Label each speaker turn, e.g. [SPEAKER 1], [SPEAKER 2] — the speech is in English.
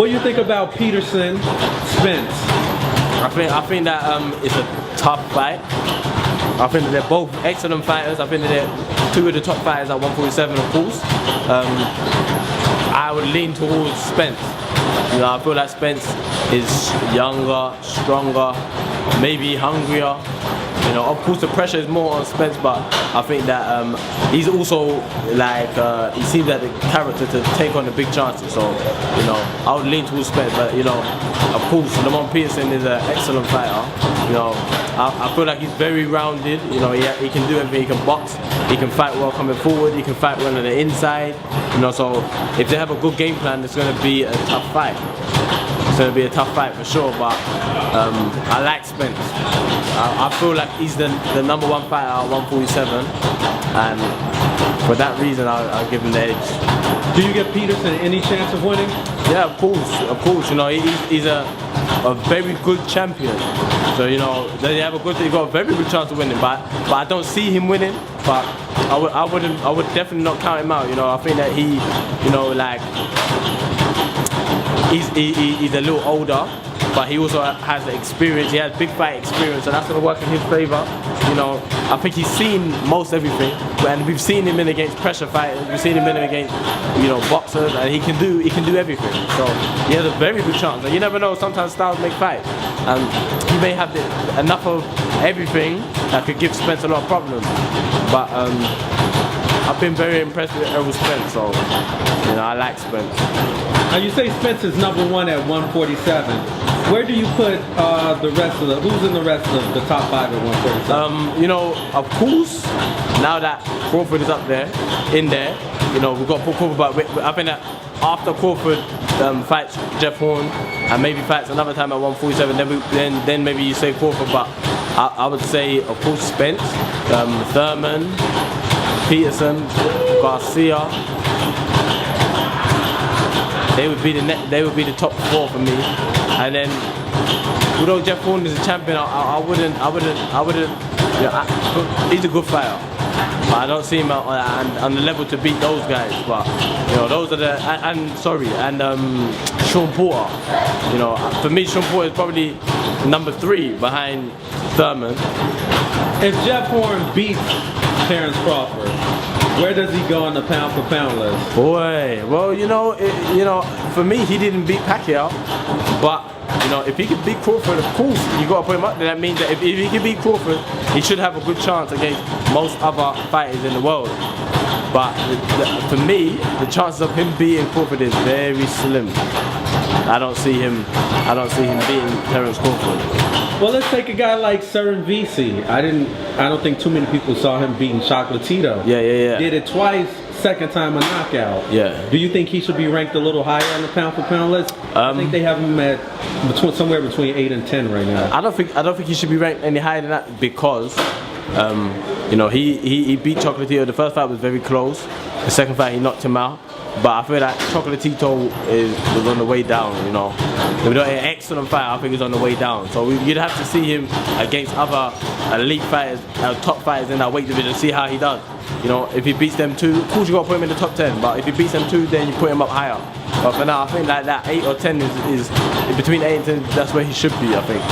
[SPEAKER 1] What do you think about Peterson, Spence?
[SPEAKER 2] I think that it's a tough fight. I think that they're both excellent fighters. I think that they're two of the top fighters at 147, of course. I would lean towards Spence. You know, I feel like Spence is younger, stronger, maybe hungrier. You know, of course the pressure is more on Spence, but I think that he's also like, he seems like the character to take on the big chances. So, you know, I would lean towards Spence, but you know, of course, Lamont Peterson is an excellent fighter. You know, I feel like he's very rounded. You know, he can do everything. He can box, he can fight well coming forward, he can fight well on the inside. You know, so if they have a good game plan, it's going to be a tough fight. It's going to be a tough fight for sure, but I like Spence. I feel like he's the number one fighter at 147, and for that reason I'll give him the edge.
[SPEAKER 1] Do you give Peterson any chance of winning?
[SPEAKER 2] Yeah, of course. You know, he's a very good champion. So you know, they have he's got a very good chance of winning. But I don't see him winning. But I would definitely not count him out. You know, I think that he, you know, like he's a little older, but he also has the experience. He has big fight experience, and that's going to work in his favour. You know, I think he's seen most everything, and we've seen him in against pressure fighters. We've seen him in against, you know, boxers, and he can do everything. So he has a very good chance. And you never know. Sometimes styles make fights, and he may have enough of everything that could give Spence a lot of problems. But I've been very impressed with Errol Spence, so you know, I like Spence.
[SPEAKER 1] Now you say Spence is number one at 147. Where do you put the rest of who's in the rest of the top five at 147?
[SPEAKER 2] You know, of course, now that Crawford is up there, in there, you know, we've got to put Crawford, but I think that after Crawford fights Jeff Horn and maybe fights another time at 147, then maybe you say Crawford, but I would say, of course, Spence, Thurman, Peterson, Garcia. They would be the top four for me, and then although Jeff Horn is a champion, I wouldn't. Yeah, he's a good fighter, but I don't see him on the level to beat those guys. But you know, those are the and Sean Porter. You know, for me, Sean Porter is probably number 3 behind Thurman.
[SPEAKER 1] If Jeff Horn beats Terrence Crawford, where does he go on the pound for pound list?
[SPEAKER 2] Boy, well, you know, for me, he didn't beat Pacquiao, but you know, if he can beat Crawford, of course, you got to put him up there. That means that if he can beat Crawford, he should have a good chance against most other fighters in the world. But for me, the chances of him beating Crawford is very slim. I don't see him beating Terrence Crawford.
[SPEAKER 1] Well, let's take a guy like Seren Visi. I don't think too many people saw him beating Chocolatito.
[SPEAKER 2] Yeah.
[SPEAKER 1] Did it twice, second time a knockout.
[SPEAKER 2] Yeah.
[SPEAKER 1] Do you think he should be ranked a little higher on the pound for pound list? I think they have him at somewhere between 8 and 10 right now.
[SPEAKER 2] I don't think he should be ranked any higher than that because you know, he beat Chocolatito. The first fight was very close. The second fight he knocked him out. But I feel that Chocolatito was on the way down, you know. An excellent fight, I think he's on the way down. So you'd have to see him against other elite fighters, top fighters in that weight division, see how he does. You know, if he beats them 2, of course you got to put him in the top 10. But if he beats them 2, then you put him up higher. But for now, I think like that 8 or 10 is between 8 and 10. That's where he should be, I think.